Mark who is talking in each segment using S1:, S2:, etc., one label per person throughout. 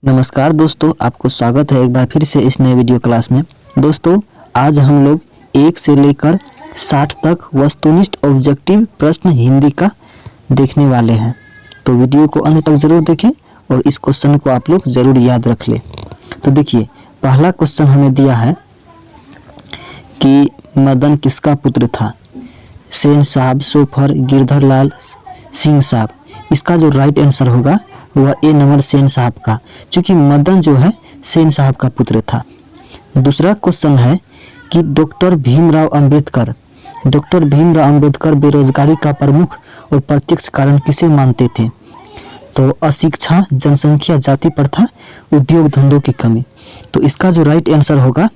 S1: नमस्कार दोस्तों, आपको स्वागत है एक बार फिर से इस नए वीडियो क्लास में। दोस्तों, आज हम लोग 1 से लेकर 60 तक वस्तुनिष्ठ ऑब्जेक्टिव प्रश्न हिंदी का देखने वाले हैं। तो वीडियो को अंत तक ज़रूर देखें और इस क्वेश्चन को आप लोग ज़रूर याद रख लें। तो देखिए, पहला क्वेश्चन हमें दिया है कि मदन किसका पुत्र था? सेन साहब, सोफर, गिरधर लाल, सिंह साहब। इसका जो राइट आंसर होगा वह ए नंबर सेन साहब का, क्योंकि मदन जो है सेन साहब का पुत्र था। दूसरा क्वेश्चन है कि डॉक्टर भीमराव अंबेडकर बेरोजगारी का प्रमुख और प्रत्यक्ष कारण किसे मानते थे? तो अशिक्षा, जनसंख्या, जाति प्रथा, उद्योग धंधों की कमी। तो इसका जो राइट आंसर होगा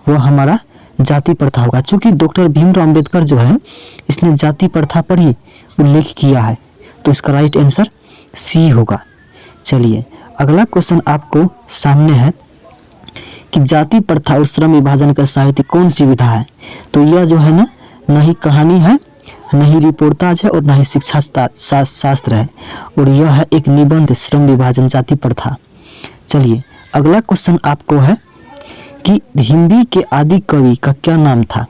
S1: वह हमारा जाति प्रथा होगा, क्योंकि डॉक्टर भीमराव अंबेडकर जो है इसने जाति प्रथा पर ही उल्लेख किया है। तो इसका राइट आंसर सी होगा। चलिए, अगला क्वेश्चन आपको सामने है कि जाति प्रथा और श्रम विभाजन का साहित्य कौन सी विधा है? तो यह जो है ना ही कहानी है, न ही रिपोर्टाज है और न ही शिक्षा शास्त्र है, और यह है एक निबंध, श्रम विभाजन जाति प्रथा। चलिए, अगला क्वेश्चन आपको है कि हिंदी के आदि कवि का क्या नाम था?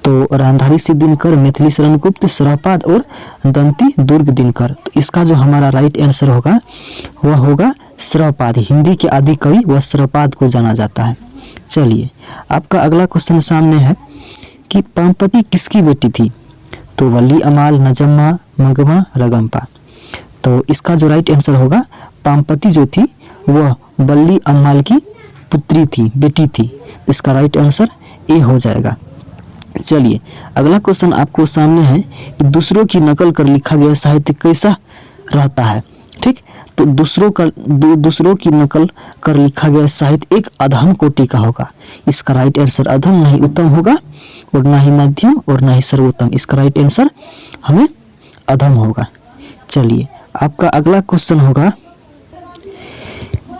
S1: तो रामधारी सिंह दिनकर, मैथिली शरण गुप्त, शरपद और दंती दुर्ग दिनकर। तो इसका जो हमारा राइट आंसर होगा वह होगा शरपद। हिंदी के आदि कवि वह शरपद को जाना जाता है। चलिए, आपका अगला क्वेश्चन सामने है कि पामपति किसकी बेटी थी? तो वल्ली अमाल, नजम्मा, मंगमा, रगम्पा। तो इसका जो राइट आंसर होगा, पामपति जो थी वह वल्ली अम्माल की पुत्री थी, बेटी थी। इसका राइट आंसर ए हो जाएगा। चलिए, अगला क्वेश्चन आपको सामने है कि दूसरों की नकल कर लिखा गया साहित्य कैसा रहता है? ठीक, तो दूसरों की नकल कर लिखा गया साहित्य एक अधम कोटि का होगा। इसका राइट आंसर अधम, नहीं उत्तम होगा, और ना ही मध्यम और ना ही सर्वोत्तम। इसका राइट आंसर हमें अधम होगा। चलिए, आपका अगला क्वेश्चन होगा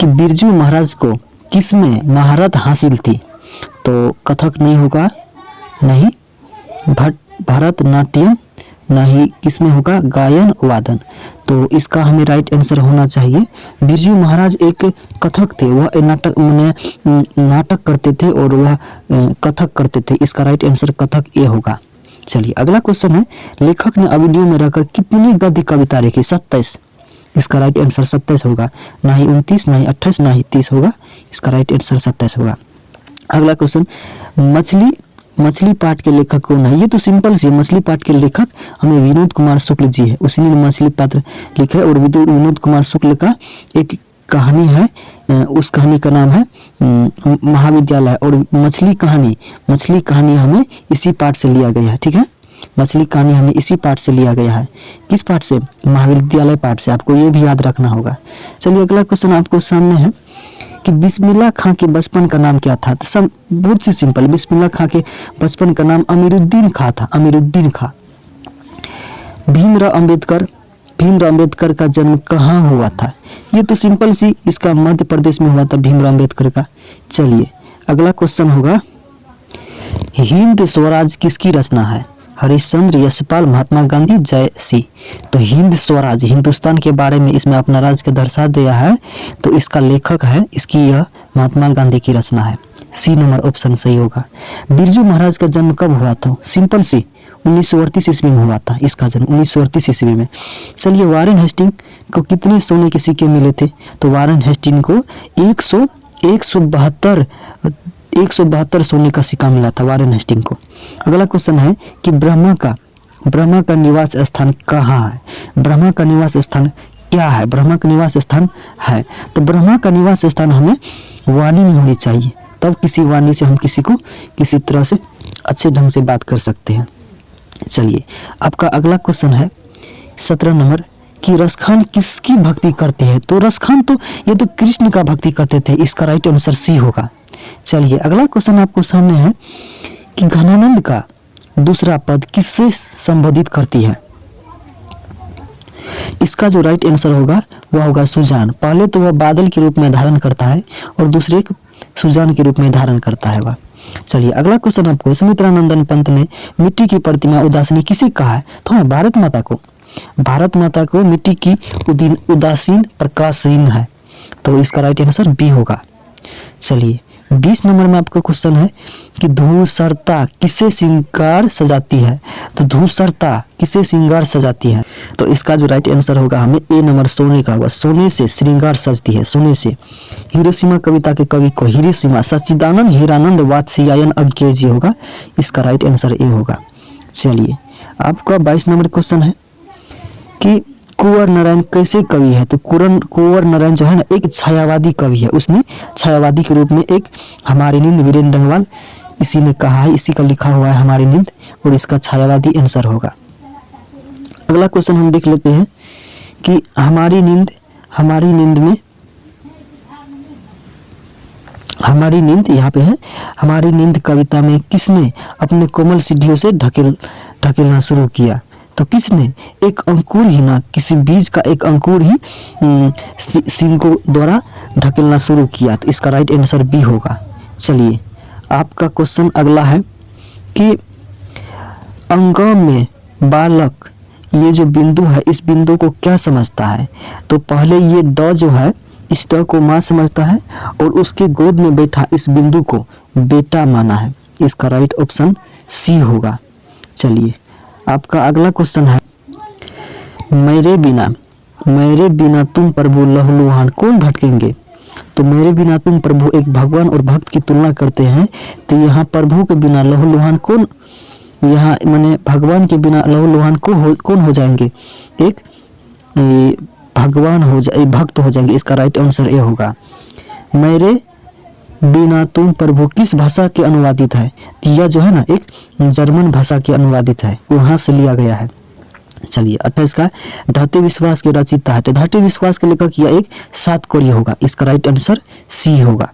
S1: कि बिरजू महाराज को किसमें महारत हासिल थी? तो कथक नहीं होगा, नहीं भरतनाट्यम, ना ही किसमें होगा गायन वादन। तो इसका हमें राइट आंसर होना चाहिए, बिरजू महाराज एक कथक थे, वह नाटक करते थे और वह कथक करते थे। इसका राइट आंसर कथक ए होगा। चलिए, अगला क्वेश्चन है, लेखक ने अवधियों में रहकर कितनी गद्य कविता लिखी? 27। इसका राइट आंसर 27 होगा, ना ही 29, ना ही 28, ना ही 30 होगा। इसका राइट आंसर 27 होगा। अगला क्वेश्चन, मछली पाठ के लेखक कौन है? ये तो सिंपल सी, मछली पाठ के लेखक हमें विनोद कुमार शुक्ल जी है। उसी ने मछली पात्र लिखा है, और विनोद कुमार शुक्ल का एक कहानी है, उस कहानी का नाम है महाविद्यालय। और मछली कहानी हमें इसी पाठ से लिया गया है। ठीक है, मछली कहानी हमें इसी पाठ से लिया गया है। किस पाठ से? महाविद्यालय पाठ से। आपको ये भी याद रखना होगा। चलिए, अगला क्वेश्चन आपको सामने है कि बिस्मिल्लाह खां के बचपन का नाम क्या था? तो सब बहुत सी सिंपल, बिस्मिल्लाह खां के बचपन का नाम अमीरुद्दीन खां था, अमीरुद्दीन खां। भीमराव अंबेडकर का जन्म कहाँ हुआ था? ये तो सिंपल सी, इसका मध्य प्रदेश में हुआ था भीमराव अंबेडकर का। चलिए, अगला क्वेश्चन होगा, हिंद स्वराज किसकी रचना है? हरिश्चंद्र, यशपाल, महात्मा गांधी, जय सिंह। तो हिंद स्वराज, हिंदुस्तान के बारे में इसमें अपना राज्य का दर्शा दिया है, तो इसका लेखक है, इसकी यह महात्मा गांधी की रचना है। सी नंबर ऑप्शन सही होगा। बिरजू महाराज का जन्म कब हुआ था? सिंपल सी, 1938 ईस्वी में हुआ था इसका जन्म, 1938 ईस्वी में। चलिए, वारेन हेस्टिंग को कितने सोने के सिक्के मिले थे? तो वारेन हेस्टिंग को 172 सोने का सिक्का मिला था वारेन हेस्टिंग को। अगला क्वेश्चन है कि ब्रह्मा का निवास स्थान कहाँ है? ब्रह्मा का निवास स्थान क्या है? ब्रह्मा का निवास स्थान है, तो ब्रह्मा का निवास स्थान हमें वाणी में होनी चाहिए, तब किसी वाणी से हम किसी को किसी तरह से अच्छे ढंग से बात कर सकते हैं। चलिए, आपका अगला क्वेश्चन है 17 नंबर कि रसखान किसकी भक्ति करते हैं? तो रसखान तो ये तो कृष्ण का भक्ति करते थे। इसका राइट आंसर सी होगा। चलिए, अगला क्वेश्चन आपको सामने है कि घनानंद का दूसरा पद किससे संबोधित करती है? इसका जो राइट आंसर होगा वह होगा सुजान। पहले तो वह बादल के रूप में धारण करता है और दूसरे सुजान के रूप में धारण करता है वह। चलिए, अगला क्वेश्चन आपको, सुमित्रानंदन पंत ने मिट्टी की प्रतिमा उदासीनी किसे कहा है? तो भारत माता को मिट्टी की उदासीन प्रकाशहीन है। तो इसका राइट आंसर बी होगा। चलिए 20 नंबर में आपका क्वेश्चन है कि धूसरता किसे श्रृंगार सजाती है। तो धूसरता किसे श्रृंगार सजाती है, तो इसका जो राइट आंसर होगा हमें ए नंबर सोने का होगा। सोने से श्रृंगार सजती है, सोने से। हिरोशिमा कविता के कवि को हिरोशिमा सच्चिदानंद हीरानंद वात्स्यायन अज्ञेय होगा। इसका राइट आंसर ए होगा। चलिए आपका 22 नंबर क्वेश्चन है कि कुंवर नारायण कैसे कवि है। तो कुंवर नारायण जो है ना एक छायावादी कवि है। उसने छायावादी के रूप में एक हमारी नींद वीरेंद्र डंगवाल इसी ने कहा है, इसी का लिखा हुआ है हमारी नींद, और इसका छायावादी आंसर होगा। अगला क्वेश्चन हम देख लेते हैं कि हमारी नींद यहाँ पे है। हमारी नींद कविता में किसने अपने कोमल सीढ़ियों से ढकेलना शुरू किया। तो किसने, एक अंकुर ही ना, किसी बीज का एक अंकुर ही सिंकों द्वारा ढकेलना शुरू किया। तो इसका राइट आंसर बी होगा। चलिए आपका क्वेश्चन अगला है कि अंगम में बालक ये जो बिंदु है इस बिंदु को क्या समझता है। तो पहले ये ड जो है इस ड को माँ समझता है और उसके गोद में बैठा इस बिंदु को बेटा माना है। इसका राइट ऑप्शन सी होगा। चलिए आपका अगला क्वेश्चन है मेरे बिना तुम प्रभु लहूलुहान कौन भटकेंगे। तो मेरे बिना तुम प्रभु एक भगवान और भक्त की तुलना करते हैं। तो यहाँ प्रभु के बिना लहूलुहान कौन, यहाँ माने भगवान के बिना लहूलुहान कौन हो जाएंगे, एक भगवान भक्त हो जाएंगे। इसका राइट आंसर ए होगा। मेरे बिना तुम प्रभु किस भाषा के अनुवादित है। यह जो है ना एक जर्मन भाषा के अनुवादित है, वहां से लिया गया है। चलिए 28 का ढाते विश्वास के रचिता है। तो ढाते विश्वास के लेखक यह एक सात कोरी होगा। इसका राइट आंसर सी होगा।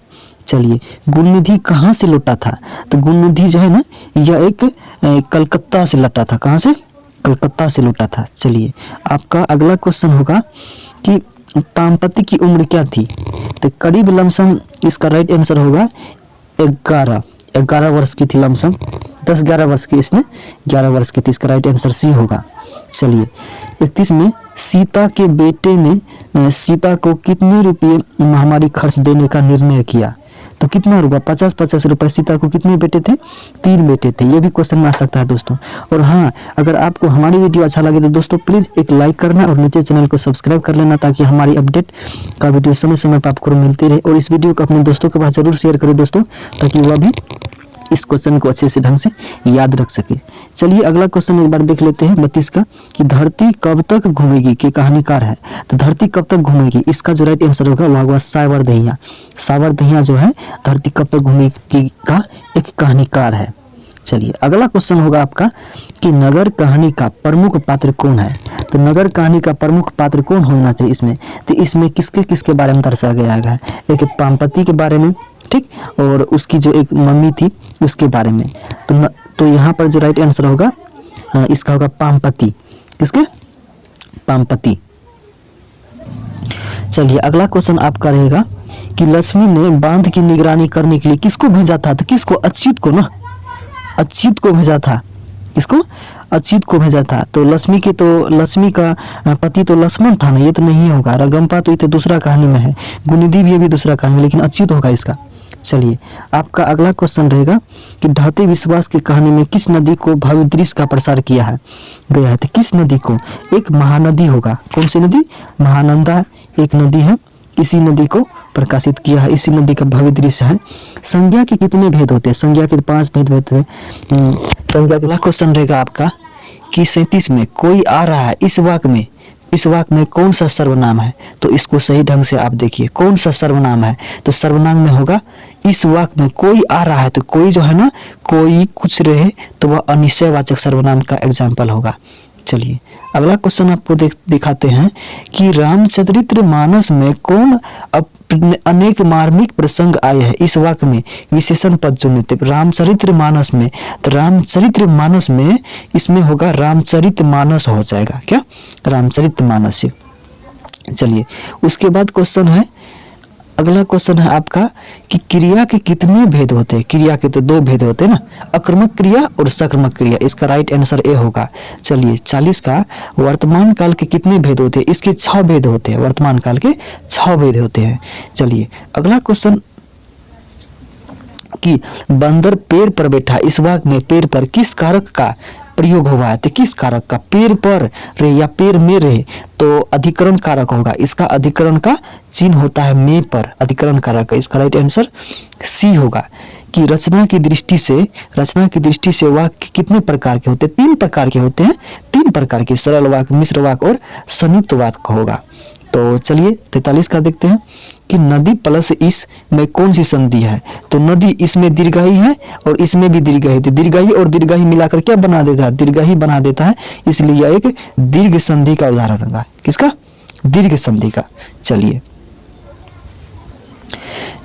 S1: चलिए गुणनिधि कहाँ से लौटा था। तो गुणनिधि जो है ना यह एक कलकत्ता से लौटा था। कहाँ से, कलकत्ता से लौटा था। चलिए आपका अगला क्वेश्चन होगा कि पामपति की उम्र क्या थी। तो करीब लमसम इसका राइट आंसर होगा 11 वर्ष की थी। लमसम 10-11 वर्ष की, इसने 11 वर्ष की थी। इसका राइट आंसर सी होगा। चलिए 31 में सीता के बेटे ने सीता को कितने रुपये महामारी खर्च देने का निर्णय किया। तो कितना रुपया, 50-50 रुपये। सीता को कितने बेटे थे, 3 बेटे थे। ये भी क्वेश्चन में आ सकता है दोस्तों। और हाँ, अगर आपको हमारी वीडियो अच्छा लगे तो दोस्तों प्लीज़ एक लाइक करना और नीचे चैनल को सब्सक्राइब कर लेना, ताकि हमारी अपडेट का वीडियो समय समय पर आपको मिलती रहे। और इस वीडियो को अपने दोस्तों के पास जरूर शेयर करें दोस्तों, ताकि वह भी इस क्वेश्चन को अच्छे से ढंग से याद रख सके। चलिए अगला क्वेश्चन एक बार देख लेते हैं 32 का कि धरती कब तक घूमेगी के कहानीकार है। तो धरती कब तक घूमेगी, इसका जो राइट आंसर होगा वह होगा सावरदहिया। सावरदहिया जो है धरती कब तक घूमेगी का एक कहानीकार है। चलिए अगला क्वेश्चन होगा आपका कि नगर कहानी का प्रमुख पात्र कौन है। तो नगर कहानी का प्रमुख पात्र कौन होना चाहिए इसमें। तो इसमें किसके किसके बारे में दर्शाया गया है। एक पामपति के बारे में, ठीक, और उसकी जो एक मम्मी थी उसके बारे में। तो यहाँ पर जो राइट आंसर होगा इसका होगा पामपति। किसके, पामपति। चलिए अगला क्वेश्चन आपका रहेगा कि लक्ष्मी ने बांध की निगरानी करने के लिए किसको भेजा था। तो किसको, अच्युत को ना, अच्युत को भेजा था। इसको अच्युत को भेजा था। तो लक्ष्मी का पति तो लक्ष्मण था ना, ये तो नहीं होगा। रगम्पा तो ये तो दूसरा कहानी में है, गुणनिधि भी दूसरा कहानी में, लेकिन अच्युत होगा इसका। चलिए आपका अगला क्वेश्चन रहेगा कि ढाते विश्वास की कहानी में किस नदी को भव्य दृश्य का प्रसार किया है गया है। तो किस नदी को, एक महानदी होगा। कौन सी नदी, महानंदा एक नदी है, इसी नदी को प्रकाशित किया है, इसी नदी का भव्य दृश्य है। संज्ञा के कितने भेद होते हैं। संज्ञा के 5 भेद होते हैं। संज्ञा का क्वेश्चन रहेगा आपका कि 37 में कोई आ रहा है, इस वाक्य में कौन सा सर्वनाम है। तो इसको सही ढंग से आप देखिए, कौन सा सर्वनाम है। तो सर्वनाम में होगा इस वाक्य में कोई आ रहा है। तो कोई जो है ना, कोई कुछ रहे तो वह अनिश्चयवाचक सर्वनाम का एग्जाम्पल होगा। चलिए अगला क्वेश्चन आपको दिखाते हैं कि रामचरितमानस में कौन अनेक मार्मिक प्रसंग आए हैं। इस वाक्य में विशेषण पद चुने थे। रामचरितमानस में, तो रामचरितमानस में इसमें होगा रामचरितमानस हो जाएगा। क्या, रामचरितमानस। चलिए उसके बाद क्वेश्चन है अगला क्वेश्चन है आपका कि क्रिया के कितने भेद होते हैं। क्रिया के तो 2 भेद होते हैं ना, अकर्मक क्रिया और सकर्मक क्रिया। इसका राइट आंसर ए होगा। चलिए 40 का वर्तमान काल के कितने भेद होते हैं। इसके 6 भेद होते हैं। वर्तमान काल के 6 भेद होते हैं। चलिए अगला क्वेश्चन कि बंदर पेड़ पर बैठा, इस वाक्य में पेड़ पर किस कारक का प्रयोग हुआ है। तो किस कारक का, पेड़ पर रहे या पेड़ में रहे, तो अधिकरण कारक होगा। इसका अधिकरण का चिन्ह होता है में पर, अधिकरण कारक है। इसका राइट आंसर सी होगा। कि रचना की दृष्टि से वाक्य कितने प्रकार के होते हैं। 3 प्रकार के होते हैं। 3 प्रकार के, सरल वाक्य, मिश्र वाक्य और संयुक्त वाक्य होगा। तो चलिए 43 का देखते हैं कि नदी प्लस इस में कौन सी संधि है। तो नदी इसमें दीर्घाई है और इसमें भी दीर्घाई। तो दीर्घाई और दीर्घाई मिलाकर क्या बना देता है, दीर्घाई बना देता है। इसलिए यह एक दीर्घ संधि का उदाहरण होगा। किसका, दीर्घ संधि का।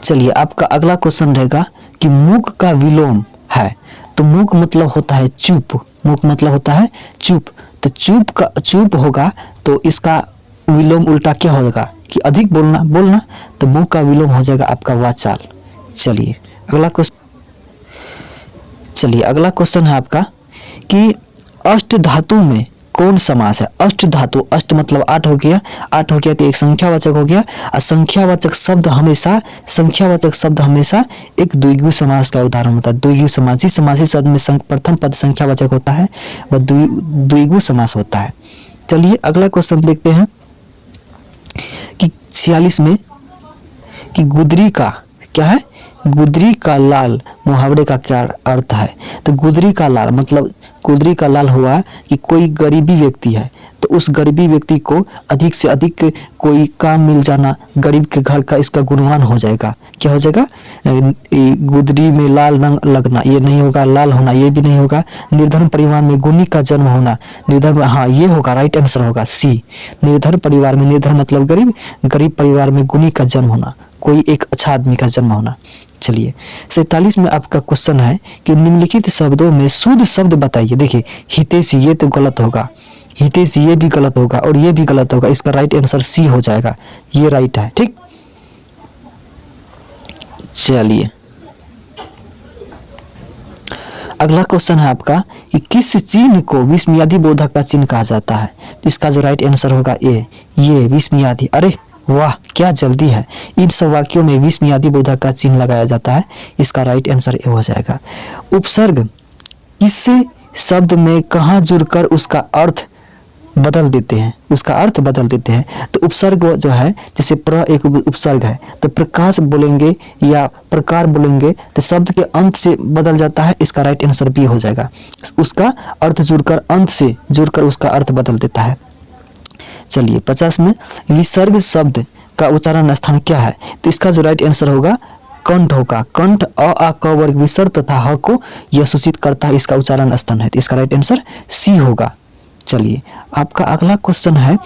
S1: चलिए आपका अगला क्वेश्चन रहेगा कि मूक का विलोम है। तो मूक मतलब होता है चुप, मूक मतलब होता है चुप। तो चुप होगा, तो इसका विलोम उल्टा क्या होगा कि अधिक बोलना। तो मूक का विलोम हो जाएगा आपका वाचाल। चलिए अगला क्वेश्चन है आपका कि अष्ट धातु में कौन समास है। अष्ट धातु, अष्ट मतलब 8 हो गया। 8 हो गया तो एक संख्यावाचक हो गया। और संख्यावाचक शब्द हमेशा एक द्विगु समास का उदाहरण होता है। द्विगु समास, जिस समासी शब्द में प्रथम पद संख्यावाचक होता है वह द्विगु समास होता है। चलिए अगला क्वेश्चन देखते हैं कि 46 में कि गुदरी का क्या है, गुदरी का लाल मुहावरे का क्या अर्थ है। तो गुदरी का लाल मतलब गुदरी का लाल हुआ कि कोई गरीबी व्यक्ति है, तो उस गरीबी व्यक्ति को अधिक से अधिक कोई काम मिल जाना, गरीब के घर का इसका गुणगान हो जाएगा। क्या हो जाएगा, गुदरी में लाल रंग लगना, ये नहीं होगा। लाल होना, ये भी नहीं होगा। निर्धन परिवार में गुणी का जन्म होना, निर्धन, हाँ ये होगा, राइट आंसर होगा सी। निर्धन परिवार में, निर्धन मतलब गरीब, गरीब परिवार में गुणी का जन्म होना, कोई एक अच्छा आदमी का जन्म होना। चलिए 47 में आपका क्वेश्चन है कि निम्नलिखित शब्दों में शुद्ध शब्द बताइए। देखिए हितैषी, ये तो गलत होगा। हितैषी ये भी गलत होगा और ये भी गलत होगा। इसका राइट आंसर सी हो जाएगा, ये राइट है। ठीक, चलिए अगला क्वेश्चन है आपका कि किस चिन्ह को विस्मयादि बोधक का चिन्ह कहा जाता है। तो इसका जो राइट आंसर होगा ये विस्मयादि। अरे वाह क्या जल्दी है। इन सब वाक्यों में विस्मयादि बोधक का चिन्ह लगाया जाता है। इसका राइट आंसर ए हो जाएगा। उपसर्ग किस शब्द में कहाँ जुड़कर उसका अर्थ बदल देते हैं, तो उपसर्ग जो है, जैसे प्र एक उपसर्ग है, तो प्रकाश बोलेंगे या प्रकार बोलेंगे तो शब्द के अंत से बदल जाता है। इसका राइट आंसर बी हो जाएगा। उसका अर्थ जुड़कर, अंत से जुड़कर उसका अर्थ बदल देता है। चलिए 50 में विसर्ग शब्द का उच्चारण स्थान क्या है। तो इसका जो राइट आंसर होगा कंठ होगा। कंठ अ आ क वर्ग विसर्ग तथा ह को यह सूचित करता है, इसका उच्चारण स्थान है। तो इसका राइट आंसर सी होगा। चलिए आपका अगला क्वेश्चन है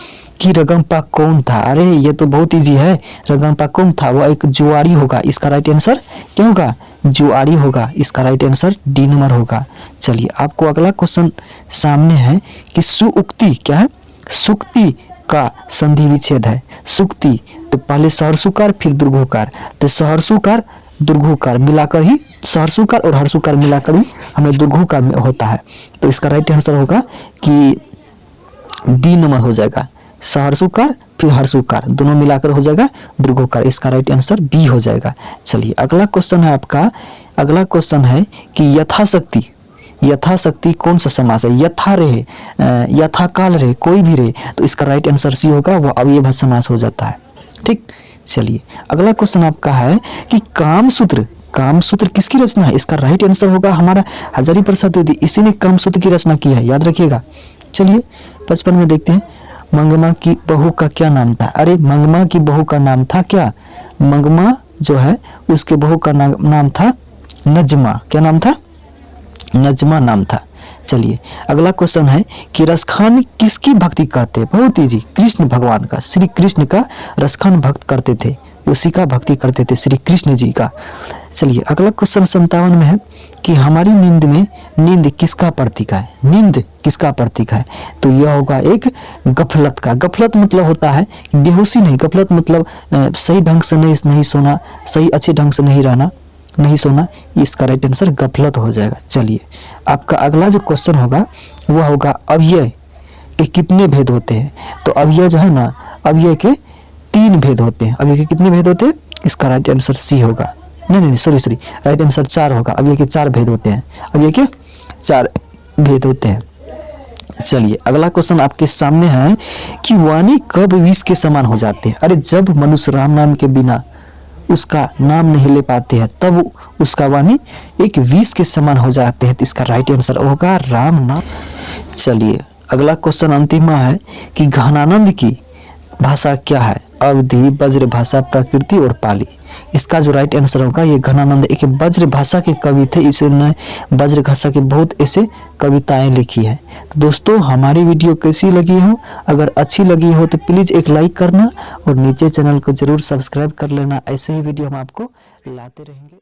S1: कि रगम्पा कौन था। अरे ये तो बहुत इजी है। रगम्पा कौन था, वह एक जुआरी होगा। इसका राइट आंसर क्या होगा, जुआरी होगा। इसका राइट आंसर डी नंबर होगा। चलिए आपको अगला क्वेश्चन सामने है कि सुउक्ति क्या है, सुक्ति का संधि विच्छेद है। सुक्ति तो पहले सहर्षुकार फिर दुर्घोकार, तो सहर्षुकार दुर्घोकार मिलाकर ही, सहर्षुकार और हर्षुकार मिलाकर ही हमें दुर्घोकार में होता है। तो इसका राइट आंसर होगा कि बी नंबर हो जाएगा। सहर्षुकार फिर हर्षुकार दोनों मिलाकर हो जाएगा दुर्घोकार। इसका राइट आंसर बी हो जाएगा। चलिए अगला क्वेश्चन है आपका, अगला क्वेश्चन है कि यथाशक्ति, यथाशक्ति कौन सा समास है। यथा रहे, यथाकाल रहे, कोई भी रहे, तो इसका राइट आंसर सी होगा, वह अव्ययभाज्य समास हो जाता है। ठीक, चलिए अगला क्वेश्चन आपका है कि कामसूत्र, कामसूत्र किसकी रचना है। इसका राइट आंसर होगा हमारा हजारी प्रसाद द्विवेदी, इसी ने कामसूत्र की रचना की है, याद रखिएगा। चलिए 55 में देखते हैं मंगमा की बहू का क्या नाम था। अरे मंगमा की बहू का नाम था क्या, मंगमा जो है उसके बहू का नाम था नजमा। क्या नाम था, नजमा नाम था। चलिए अगला क्वेश्चन है कि रसखान किसकी भक्ति करते। बहुत इजी, कृष्ण भगवान का, श्री कृष्ण का रसखान भक्त करते थे। उसी का भक्ति करते थे, श्री कृष्ण जी का। चलिए अगला क्वेश्चन 57 में है कि हमारी नींद में नींद किसका प्रतीक है? नींद किसका प्रतीक है? तो यह होगा एक गफलत का। गफलत मतलब होता है बेहोशी नहीं, गफलत मतलब सही ढंग से नहीं सोना, सही अच्छे ढंग से नहीं रहना, नहीं सोना, इसका राइट आंसर गफलत हो जाएगा। चलिए आपका अगला जो क्वेश्चन होगा वह होगा अव्यय के कितने भेद होते हैं? तो अव्यय जो है ना, अव्यय के 3 भेद होते हैं। अव्यय के कितने भेद होते हैं? इसका राइट आंसर सी होगा। नहीं सॉरी, राइट आंसर 4 होगा। अव्यय के 4 भेद होते हैं, अव्यय के 4 भेद होते हैं। चलिए अगला क्वेश्चन आपके सामने है कि वाणी कब विष के समान हो जाते हैं? अरे जब मनुष्य राम नाम के बिना उसका नाम नहीं ले पाते हैं तब उसका वाणी एक विष के समान हो जाते हैं। तो इसका राइट आंसर होगा राम नाम। चलिए अगला क्वेश्चन अंतिम है कि घनानंद की भाषा क्या है? अवधि, ब्रज भाषा, प्रकृति और पाली। इसका जो राइट आंसर होगा ये घनानंद एक ब्रज भाषा के कवि थे, इसने ब्रज भाषा के बहुत ऐसे कविताएं लिखी है। तो दोस्तों हमारी वीडियो कैसी लगी हो? अगर अच्छी लगी हो तो प्लीज़ एक लाइक करना और नीचे चैनल को जरूर सब्सक्राइब कर लेना। ऐसे ही वीडियो हम आपको लाते रहेंगे।